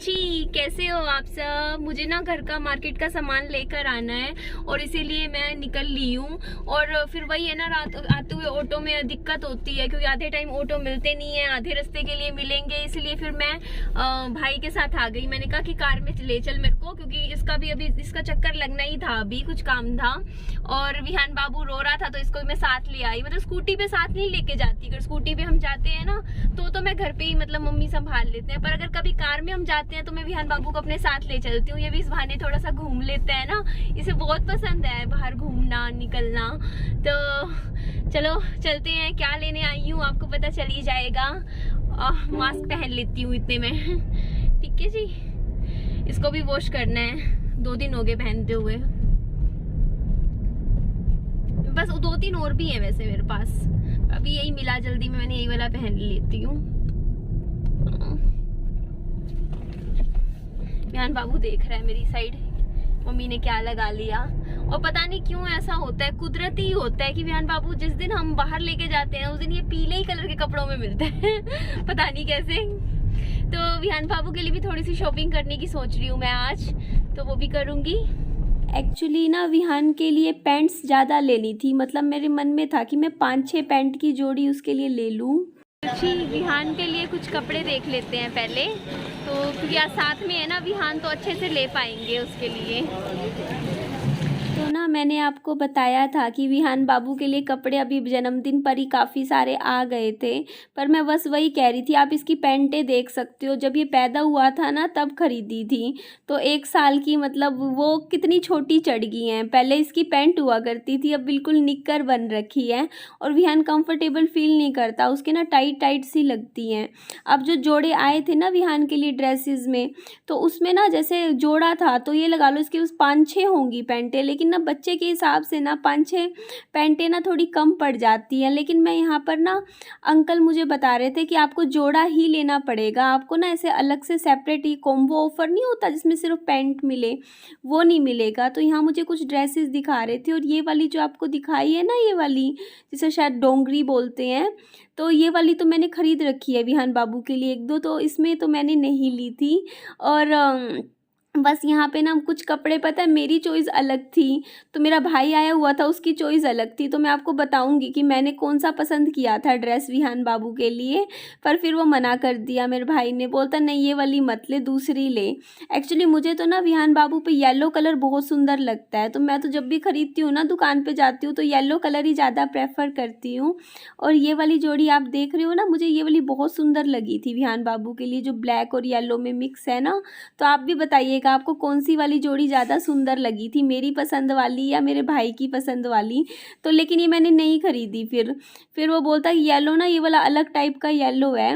जी, कैसे हो आप सब। मुझे ना घर का मार्केट का सामान लेकर आना है और इसीलिए मैं निकल ली हूँ। और फिर वही है ना, रात आते हुए ऑटो में दिक्कत होती है क्योंकि आधे टाइम ऑटो मिलते नहीं है, आधे रास्ते के लिए मिलेंगे। इसलिए फिर मैं भाई के साथ आ गई। मैंने कहा कि कार में ले चल मेरे को, क्योंकि इसका भी अभी इसका चक्कर लगना ही था, अभी कुछ काम था। और विहान बाबू रो रहा था तो इसको मैं साथ ले आई। मतलब स्कूटी पे साथ नहीं लेके जाती, अगर स्कूटी पे हम जाते हैं ना तो मैं घर पे ही मतलब मम्मी संभाल लेते हैं, पर अगर कभी कार में हम जाते हैं तो मैं विहान बाबू को अपने साथ ले चलती हूँ। ये भी इस बहाने थोड़ा सा घूम लेते हैं ना, इसे बहुत पसंद है बाहर घूमना निकलना। तो चलो चलते हैं, क्या लेने आई हूँ आपको पता चल ही जाएगा। मास्क पहन लेती हूँ इतने में। ठीक है जी, इसको भी वॉश करना है, 2 दिन हो गए पहनते हुए। बस 2-3 और भी है वैसे मेरे पास, अभी यही मिला जल्दी में, मैंने यही वाला पहन लेती हूँ। विहान बाबू देख रहा है मेरी साइड, मम्मी ने क्या लगा लिया। और पता नहीं क्यों ऐसा होता है, कुदरती ही होता है कि विहान बाबू जिस दिन हम बाहर लेके जाते हैं उस दिन ये पीले ही कलर के कपड़ों में मिलते हैं। पता नहीं कैसे। तो विहान बाबू के लिए भी थोड़ी सी शॉपिंग करने की सोच रही हूँ मैं आज, तो वो भी करूँगी। एक्चुअली ना विहान के लिए पैंट्स ज़्यादा लेनी थी, मतलब मेरे मन में था कि मैं 5-6 पैंट की जोड़ी उसके लिए ले लूँ। जी, विहान के लिए कुछ कपड़े देख लेते हैं पहले, तो क्योंकि आज साथ में है ना विहान, तो अच्छे से ले पाएंगे उसके लिए। तो ना मैंने आपको बताया था कि विहान बाबू के लिए कपड़े अभी जन्मदिन पर ही काफ़ी सारे आ गए थे, पर मैं बस वही कह रही थी, आप इसकी पैंटें देख सकते हो, जब ये पैदा हुआ था ना तब खरीदी थी, तो 1 साल की, मतलब वो कितनी छोटी चढ़ गई हैं। पहले इसकी पैंट हुआ करती थी, अब बिल्कुल निक्कर बन रखी है और विहान कंफर्टेबल फील नहीं करता, उसके ना टाइट टाइट सी लगती हैं। अब जो जोड़े आए थे ना विहान के लिए ड्रेसेस में, तो उसमें ना जैसे जोड़ा था तो ये लगा लो इसके उस 5-6 होंगी पैंटें, लेकिन ना बच्चे के हिसाब से ना 5-6 पैंटें ना थोड़ी कम पड़ जाती हैं। लेकिन मैं यहाँ पर ना, अंकल मुझे बता रहे थे कि आपको जोड़ा ही लेना पड़ेगा, आपको ना ऐसे अलग से सेपरेट ही कॉम्बो ऑफर नहीं होता जिसमें सिर्फ पैंट मिले, वो नहीं मिलेगा। तो यहाँ मुझे कुछ ड्रेसेस दिखा रहे थे और ये वाली जो आपको दिखाई है ना, ये वाली जिसे शायद डोंगरी बोलते हैं, तो ये वाली तो मैंने ख़रीद रखी है विहान बाबू के लिए 1-2, तो इसमें तो मैंने नहीं ली थी। और बस यहाँ पे ना कुछ कपड़े, पता है मेरी चॉइस अलग थी, तो मेरा भाई आया हुआ था उसकी चॉइस अलग थी, तो मैं आपको बताऊंगी कि मैंने कौन सा पसंद किया था ड्रेस विहान बाबू के लिए। पर फिर वो मना कर दिया मेरे भाई ने, बोलता नहीं ये वाली मत ले, दूसरी ले। एक्चुअली मुझे तो ना विहान बाबू पे येलो कलर बहुत सुंदर लगता है, तो मैं तो जब भी खरीदती हूँ ना, दुकान पर जाती हूँ तो येलो कलर ही ज़्यादा प्रेफर करती हूँ। और ये वाली जोड़ी आप देख रहे हो ना, मुझे ये वाली बहुत सुंदर लगी थी विहान बाबू के लिए, जो ब्लैक और येलो में मिक्स है ना। तो आप भी बताइए आपको कौन सी वाली जोड़ी ज़्यादा सुंदर लगी थी, मेरी पसंद वाली या मेरे भाई की पसंद वाली। तो लेकिन ये मैंने नहीं खरीदी। फिर वो बोलता है येलो ना, ये वाला अलग टाइप का येलो है,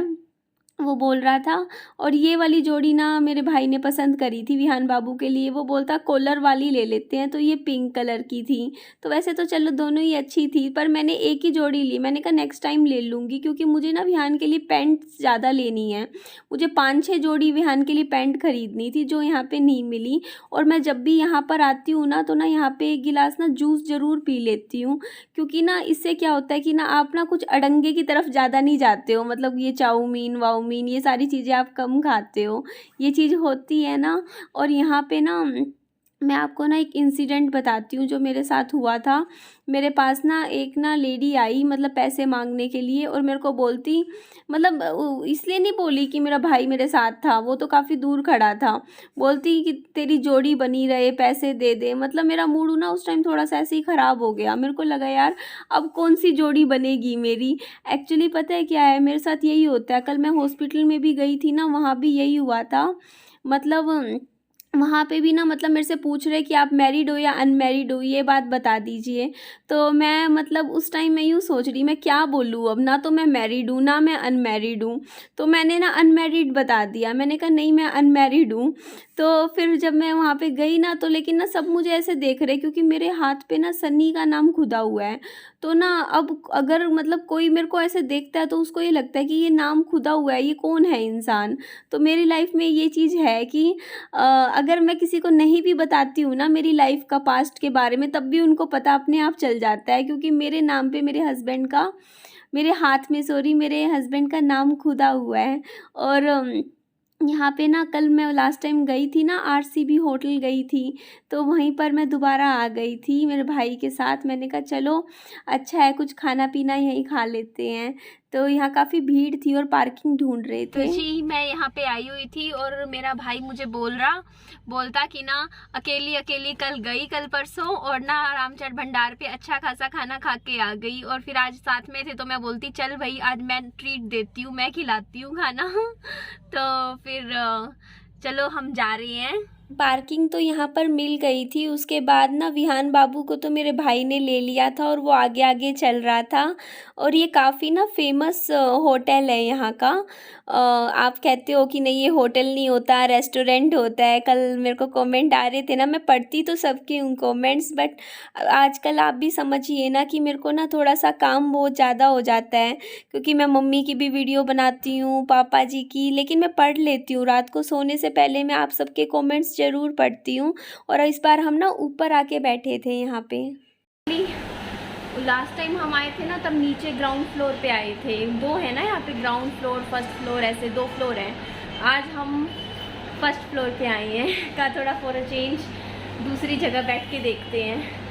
वो बोल रहा था। और ये वाली जोड़ी ना मेरे भाई ने पसंद करी थी विहान बाबू के लिए, वो बोलता कॉलर वाली ले लेते हैं, तो ये पिंक कलर की थी। तो वैसे तो चलो दोनों ही अच्छी थी, पर मैंने एक ही जोड़ी ली, मैंने कहा नेक्स्ट टाइम ले लूँगी, क्योंकि मुझे ना विहान के लिए पैंट ज़्यादा लेनी है। मुझे 5-6 जोड़ी विहान के लिए पैंट खरीदनी थी जो यहाँ पर नहीं मिली। और मैं जब भी यहाँ पर आती हूँ ना, तो ना यहाँ पर 1 गिलास ना जूस ज़रूर पी लेती हूँ, क्योंकि ना इससे क्या होता है कि ना आप ना कुछ अड़ंगे की तरफ ज़्यादा नहीं जाते हो, मतलब ये चाउमीन वाउमीन ये सारी चीज़ें आप कम खाते हो, ये चीज़ होती है ना। और यहाँ पे ना मैं आपको ना एक इंसिडेंट बताती हूँ जो मेरे साथ हुआ था। मेरे पास ना एक ना लेडी आई, मतलब पैसे मांगने के लिए, और मेरे को बोलती, मतलब इसलिए नहीं बोली कि मेरा भाई मेरे साथ था, वो तो काफ़ी दूर खड़ा था, बोलती कि तेरी जोड़ी बनी रहे, पैसे दे दे। मतलब मेरा मूड ना उस टाइम थोड़ा सा ऐसे ही ख़राब हो गया, मेरे को लगा यार अब कौन सी जोड़ी बनेगी मेरी। एक्चुअली पता है क्या है, मेरे साथ यही होता है। कल मैं हॉस्पिटल में भी गई थी ना, वहाँ भी यही हुआ था। मतलब वहाँ पे भी ना, मतलब मेरे से पूछ रहे कि आप मैरिड हो या अनमैरिड हो, ये बात बता दीजिए। तो मैं मतलब उस टाइम मैं यूँ सोच रही मैं क्या बोलूँ अब, ना तो मैं मैरिड हूँ ना मैं अनमैरिड हूँ। तो मैंने ना अनमैरिड बता दिया, मैंने कहा नहीं मैं अनमैरिड हूँ। तो फिर जब मैं वहाँ पे गई ना, तो लेकिन ना सब मुझे ऐसे देख रहे, क्योंकि मेरे हाथ पे ना सन्नी का नाम खुदा हुआ है। तो ना अब अगर मतलब कोई मेरे को ऐसे देखता है तो उसको ये लगता है कि ये नाम खुदा हुआ है, ये कौन है इंसान। तो मेरी लाइफ में ये चीज़ है कि अगर मैं किसी को नहीं भी बताती हूँ ना मेरी लाइफ का पास्ट के बारे में, तब भी उनको पता अपने आप चल जाता है, क्योंकि मेरे नाम पे मेरे हाथ में मेरे हस्बैंड का नाम खुदा हुआ है। और यहाँ पे ना कल मैं लास्ट टाइम गई थी ना, आरसीबी होटल गई थी, तो वहीं पर मैं दोबारा आ गई थी मेरे भाई के साथ। मैंने कहा चलो अच्छा है, कुछ खाना पीना यहीं खा लेते हैं। तो यहाँ काफ़ी भीड़ थी और पार्किंग ढूंढ रहे थे। जी मैं यहाँ पे आई हुई थी और मेरा भाई मुझे बोलता कि ना अकेली अकेली कल गई कल परसों और ना रामचट भंडार पे अच्छा खासा खाना खा के आ गई, और फिर आज साथ में थे तो मैं बोलती चल भाई आज मैं ट्रीट देती हूँ, मैं खिलाती हूँ खाना। तो फिर चलो हम जा रहे हैं। पार्किंग तो यहाँ पर मिल गई थी। उसके बाद ना विहान बाबू को तो मेरे भाई ने ले लिया था और वो आगे आगे चल रहा था। और ये काफ़ी ना फेमस होटल है यहाँ का। आप कहते हो कि नहीं ये होटल नहीं होता रेस्टोरेंट होता है। कल मेरे को कमेंट आ रहे थे ना, मैं पढ़ती तो सबके उन कमेंट्स, बट आजकल आप भी समझिए ना कि मेरे को ना थोड़ा सा काम बहुत ज़्यादा हो जाता है, क्योंकि मैं मम्मी की भी वीडियो बनाती हूँ, पापा जी की, लेकिन मैं पढ़ लेती हूँ रात को सोने से पहले। मैं आप सबके कमेंट्स ज़रूर पढ़ती हूँ। और इस बार हम ना ऊपर आके बैठे थे यहाँ पे। लास्ट टाइम हम आए थे ना तब नीचे ग्राउंड फ्लोर पे आए थे। दो है ना यहाँ पे, ग्राउंड फ्लोर फर्स्ट फ्लोर, ऐसे 2 फ्लोर हैं। आज हम फर्स्ट फ्लोर पे आए हैं का थोड़ा फॉर अ चेंज दूसरी जगह बैठ के देखते हैं।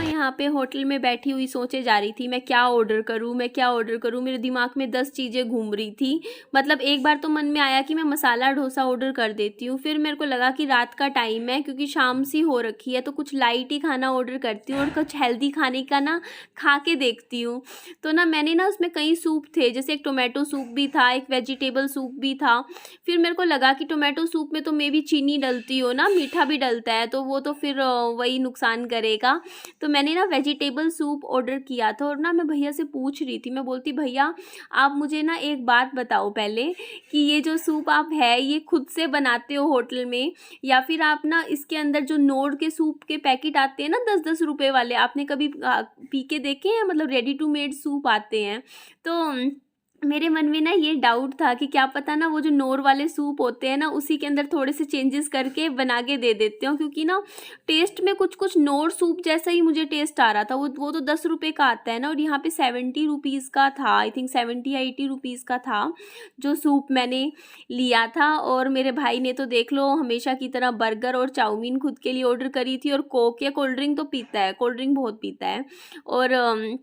यहाँ पे होटल में बैठी हुई सोचे जा रही थी मैं क्या ऑर्डर करूँ। मेरे दिमाग में 10 चीज़ें घूम रही थी। मतलब एक बार तो मन में आया कि मैं मसाला डोसा ऑर्डर कर देती हूँ, फिर मेरे को लगा कि रात का टाइम है क्योंकि शाम सी हो रखी है तो कुछ लाइट ही खाना ऑर्डर करती हूँ और कुछ हेल्दी खाने का ना खा के देखती हूँ। तो ना मैंने ना उसमें कई सूप थे, जैसे एक टोमेटो सूप भी था, एक वेजिटेबल सूप भी था। फिर मेरे को लगा कि टोमेटो सूप में तो मे भी चीनी डलती हो ना, मीठा भी डलता है, तो वो तो फिर वही नुकसान करेगा। तो मैंने ना वेजिटेबल सूप ऑर्डर किया था और ना मैं भैया से पूछ रही थी, मैं बोलती भैया आप मुझे ना एक बात बताओ पहले कि ये जो सूप आप है ये खुद से बनाते हो होटल में, या फिर आप ना इसके अंदर जो नोड के सूप के पैकेट आते हैं ना 10-10 रुपए वाले, आपने कभी पी के देखे हैं? मतलब रेडी टू मेड सूप आते हैं। तो मेरे मन में ना ये डाउट था कि क्या पता ना वो जो नोर वाले सूप होते हैं ना उसी के अंदर थोड़े से चेंजेस करके बना के दे देते हो, क्योंकि ना टेस्ट में कुछ नोर सूप जैसा ही मुझे टेस्ट आ रहा था। वो तो 10 रुपये का आता है ना, और यहाँ पे 70 रुपीज़ का था, आई थिंक 70 या 80 रुपीज़ का था जो सूप मैंने लिया था। और मेरे भाई ने तो देख लो हमेशा की तरह बर्गर और चाउमीन खुद के लिए ऑर्डर करी थी, और कोक या कोल्ड ड्रिंक तो पीता है, कोल्ड ड्रिंक बहुत पीता है। और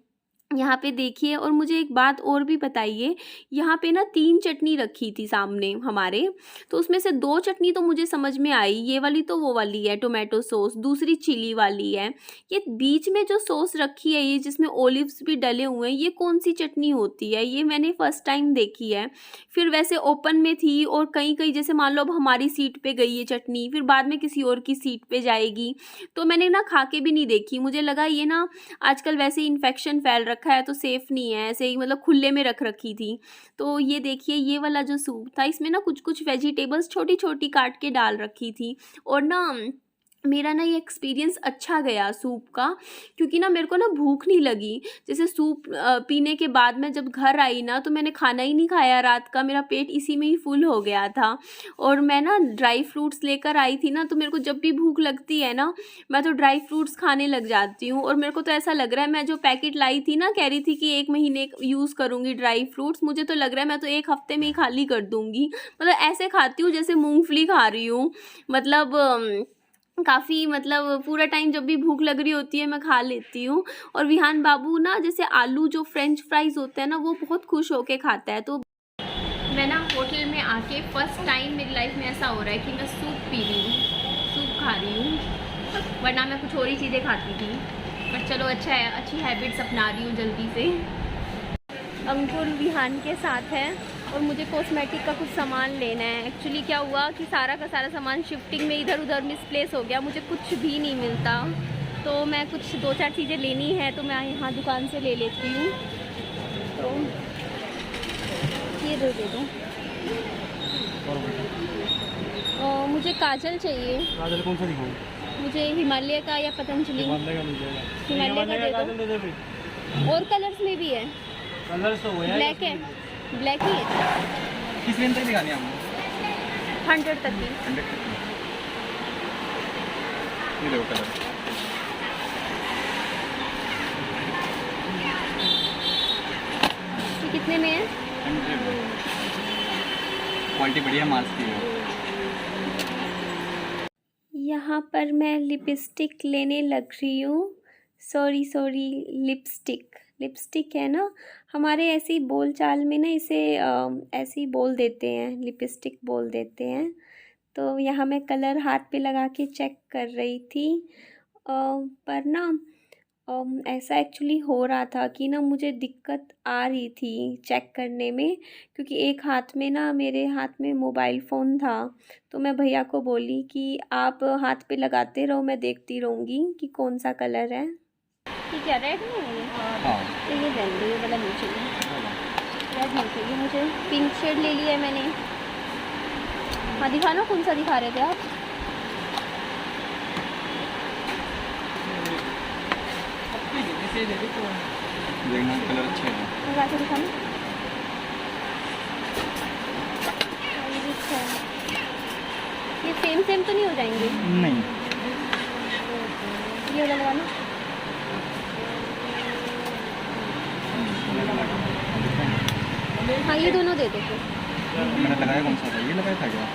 यहाँ पे देखिए, और मुझे एक बात और भी बताइए, यहाँ पे ना 3 चटनी रखी थी सामने हमारे, तो उसमें से 2 चटनी तो मुझे समझ में आई, ये वाली तो वो वाली है टोमेटो सॉस, दूसरी चिली वाली है। ये बीच में जो सॉस रखी है ये जिसमें ओलिव्स भी डले हुए हैं, ये कौन सी चटनी होती है? ये मैंने फर्स्ट टाइम देखी है। फिर वैसे ओपन में थी और कहीं कहीं जैसे मान लो अब हमारी सीट पे गई ये चटनी, फिर बाद में किसी और की सीट पे जाएगी, तो मैंने ना खा के भी नहीं देखी। मुझे लगा ये ना आजकल वैसे इन्फेक्शन फैल रखा है तो सेफ़ नहीं है, ऐसे ही मतलब खुले में रख रखी थी। तो ये देखिए ये वाला जो सूप था इसमें ना कुछ वेजिटेबल्स छोटी छोटी काट के डाल रखी थी। और ना मेरा ना ये एक्सपीरियंस अच्छा गया सूप का, क्योंकि ना मेरे को ना भूख नहीं लगी। जैसे सूप पीने के बाद मैं जब घर आई ना तो मैंने खाना ही नहीं खाया रात का, मेरा पेट इसी में ही फुल हो गया था। और मैं ना ड्राई फ्रूट्स लेकर आई थी ना, तो मेरे को जब भी भूख लगती है ना मैं तो ड्राई फ्रूट्स खाने लग जाती हूँ। और मेरे को तो ऐसा लग रहा है मैं जो पैकेट लाई थी ना, कह रही थी कि 1 महीने यूज़ करूँगी ड्राई फ्रूट्स, मुझे तो लग रहा है मैं तो 1 हफ्ते में ही खाली कर दूँगी। मतलब ऐसे खाती हूँ जैसे मूँगफली खा रही हूँ। मतलब काफ़ी मतलब पूरा टाइम जब भी भूख लग रही होती है मैं खा लेती हूँ। और विहान बाबू ना जैसे आलू जो फ्रेंच फ्राइज़ होते हैं ना वो बहुत खुश होके खाता है। तो मैं ना होटल में आके फ़र्स्ट टाइम मेरी लाइफ में ऐसा हो रहा है कि मैं सूप पी रही हूँ, सूप खा रही हूँ, वरना मैं कुछ और ही चीज़ें खाती थी। पर चलो अच्छा है, अच्छी हैबिट्स अपना रही हूँ जल्दी से। अंकुर विहान के साथ है और मुझे कॉस्मेटिक का कुछ सामान लेना है। एक्चुअली क्या हुआ कि सारा का सारा सामान शिफ्टिंग में इधर उधर मिसप्लेस हो गया, मुझे कुछ भी नहीं मिलता, तो मैं कुछ 2-4 चीज़ें लेनी है तो मैं यहाँ दुकान से ले लेती हूँ। तो ये दे दो। मुझे काजल चाहिए। काजल कौन सा दिखाऊँ? मुझे हिमालय का या पतंजलि? हिमालय का दे दो। और कलर्स में भी है? कलर्स तो वो है, ब्लैक है, ब्लैक ही है। किस रेंज तक दिखानी है आपको? 100 तक की। 100 तक की। ये देखो कलर। ये कितने में है? 100। क्वालिटी बढ़िया मार्क्स की है। यहाँ पर मैं लिपस्टिक लेने लग रही हूँ। सॉरी लिपस्टिक लिपस्टिक है ना, हमारे ऐसी बोल चाल में ना इसे ऐसे ही बोल देते हैं, लिपस्टिक बोल देते हैं। तो यहाँ मैं कलर हाथ पे लगा के चेक कर रही थी, पर ना ऐसा एक्चुअली हो रहा था कि ना मुझे दिक्कत आ रही थी चेक करने में, क्योंकि एक हाथ में ना, मेरे हाथ में मोबाइल फ़ोन था। तो मैं भैया को बोली कि आप हाथ पे लगाते रहो, मैं देखती रहूँगी कि कौन सा कलर है। ठीक है, रेड नहीं है ये? हाँ तो ये रहने दो, ये वाला नहीं चाहिए, रेड नहीं चाहिए मुझे। पिंक शेड ले लिया है मैंने। हाँ दिखाना, कौन सा दिखा रहे थे आप? देखना कलर अच्छे हैं। लगा के दिखाना। ये भी अच्छा है। ये सेम तो नहीं हो जाएंगे? नहीं, ये वाला लगाना। हाँ ये दोनों दे दो फिर। मैंने लगाया कौन सा था? ये लगाया था क्या?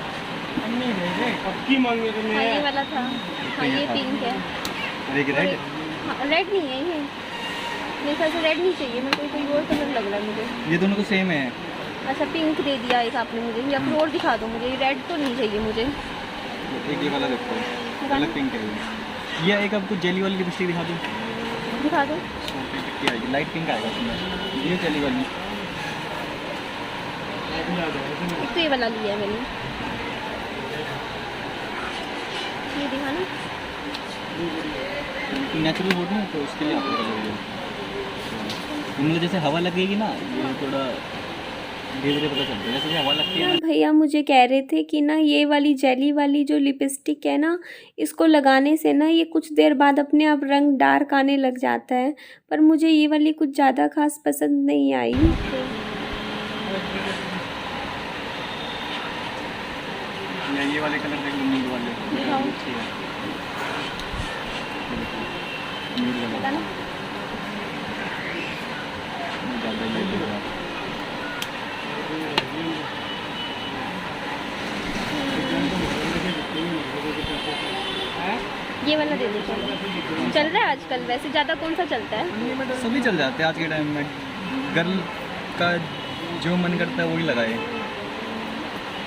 हाँ ये वाला था। हाँ ये पिंक है। अरे ये रेड? हाँ रेड नहीं है ये, मेरे ख्याल से रेड नहीं चाहिए, मेरे को कोई और कलर लग रहा है मुझे। ये दोनों तो सेम है। अच्छा पिंक दे दिया एक आपने मुझे, या फिर और दिखा दो मुझे, रेड तो नहीं चाहिए मुझे। एक ये वाला देखो, अलग पिंक है ये। एक आपको जेली वाली लिपस्टिक दिखा दूँ? दिखा दो। क्या आएगी? लाइट पिंक आएगा उसमें। ये जेली वाली। एक तो ये वाला लिया है मैंने, ये दिखाना। नेचुरल होट ना, तो उसके लिए आप मतलब जैसे हवा लगेगी ना, ये थोड़ा धीरे धीरे पता चलता है, जैसे हवा लगती है ना। भैया मुझे कह रहे थे कि ना ये वाली जेली वाली जो लिपस्टिक है ना, इसको लगाने से ना ये कुछ देर बाद अपने आप रंग डार्क आने लग जाता है, पर मुझे ये वाली कुछ ज़्यादा खास पसंद नहीं आई। ये वाले कलर देख लो, नील वाले। ये वाला दे दो, चल रहा है आजकल वैसे ज़्यादा कौन सा चलता है? सभी चल जाते हैं आज के टाइम में। गर्ल का जो मन करता है वही लगाए,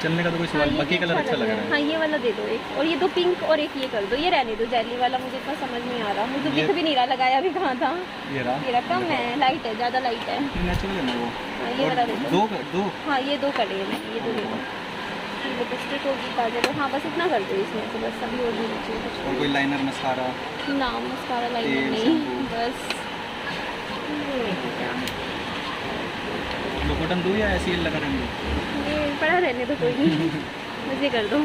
चलने का तो कोई सवाल। बाकी कलर अच्छा लग रहा है। हाँ ये वाला दे दो एक, और ये दो पिंक और एक ये कर दो, ये रहने दो। जेली वाला मुझे इतना समझ नहीं आ रहा, मुझे दिख भी नहीं रहा, लगाया भी कहाँ था। ये रहा कम है, लाइट है, ज़्यादा लाइट है। नेचुरल है ना वो। हाँ ये वाला दे दो। दो हाँ ये दो करे हैं, ये दो दे दो। लिपस्टिक होगी, काजल हो, हाँ बस इतना कर दो इसमें से, बस अभी और नहीं चाहिए कुछ। और कोई लाइनर, मस्कारा? ना मस्कारा लाइनर नहीं, बस तो कॉटन दूँ या ऐसे ही लगा रहने दूँ? ये पड़ा रहने दो, कोई नहीं, मुझे कर दो।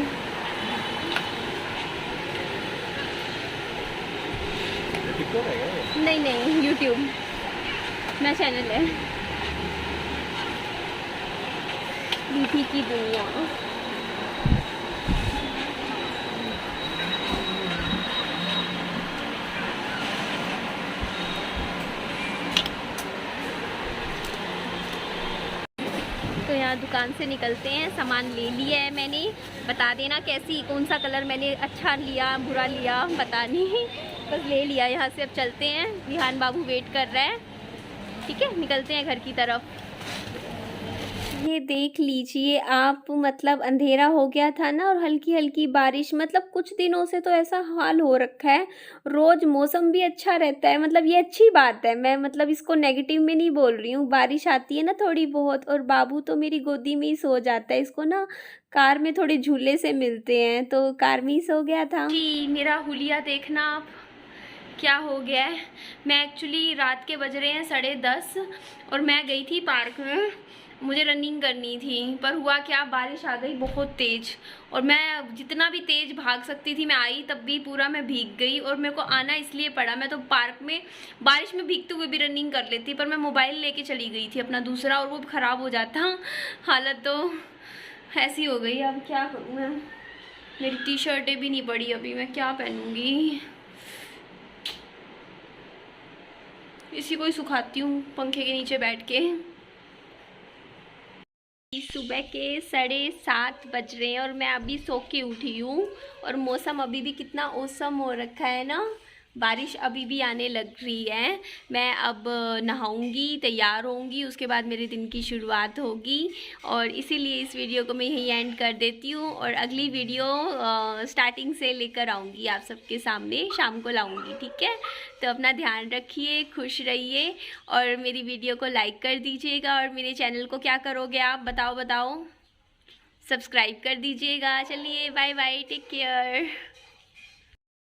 नहीं यूट्यूब मेरा चैनल है, बीटी की दुनिया। तो यहाँ दुकान से निकलते हैं, सामान ले लिया है मैंने। बता देना कैसी, कौन सा कलर मैंने अच्छा लिया बुरा लिया, बता नहीं, बस ले लिया यहाँ से। अब चलते हैं, विहान बाबू वेट कर रहा है। ठीक है, निकलते हैं घर की तरफ। ये देख लीजिए आप, मतलब अंधेरा हो गया था ना, और हल्की हल्की बारिश, मतलब कुछ दिनों से तो ऐसा हाल हो रखा है। रोज़ मौसम भी अच्छा रहता है, मतलब ये अच्छी बात है, मैं मतलब इसको नेगेटिव में नहीं बोल रही हूँ। बारिश आती है ना थोड़ी बहुत, और बाबू तो मेरी गोदी में ही सो जाता है। इसको ना कार में थोड़े झूले से मिलते हैं, तो कार में ही सो गया था जी। मेरा हुलिया देखना आप क्या हो गया है। मैं एक्चुअली रात के बज रहे हैं 10:30 और मैं गई थी पार्क में, मुझे रनिंग करनी थी, पर हुआ क्या, बारिश आ गई बहुत तेज़, और मैं जितना भी तेज़ भाग सकती थी मैं आई, तब भी पूरा मैं भीग गई। और मेरे को आना इसलिए पड़ा, मैं तो पार्क में बारिश में भीगते हुए भी रनिंग कर लेती, पर मैं मोबाइल लेके चली गई थी अपना दूसरा, और वो ख़राब हो जाता। हालत तो ऐसी हो गई, अब क्या करूँ मैं। मेरी टी शर्टें भी नहीं पड़ी अभी, मैं क्या पहनूँगी। इसी को ही सुखाती हूँ पंखे के नीचे बैठ के। सुबह के 7:30 बज रहे हैं और मैं अभी सो के उठी हूँ। और मौसम अभी भी कितना औसम हो रखा है ना, बारिश अभी भी आने लग रही है। मैं अब नहाऊंगी, तैयार होंगी, उसके बाद मेरे दिन की शुरुआत होगी। और इसीलिए इस वीडियो को मैं यहीं एंड कर देती हूँ और अगली वीडियो स्टार्टिंग से लेकर आऊँगी आप सबके सामने, शाम को लाऊँगी, ठीक है। तो अपना ध्यान रखिए, खुश रहिए और मेरी वीडियो को लाइक कर दीजिएगा। और मेरे चैनल को क्या करोगे आप, बताओ, सब्सक्राइब कर दीजिएगा। चलिए बाय बाय, टेक केयर।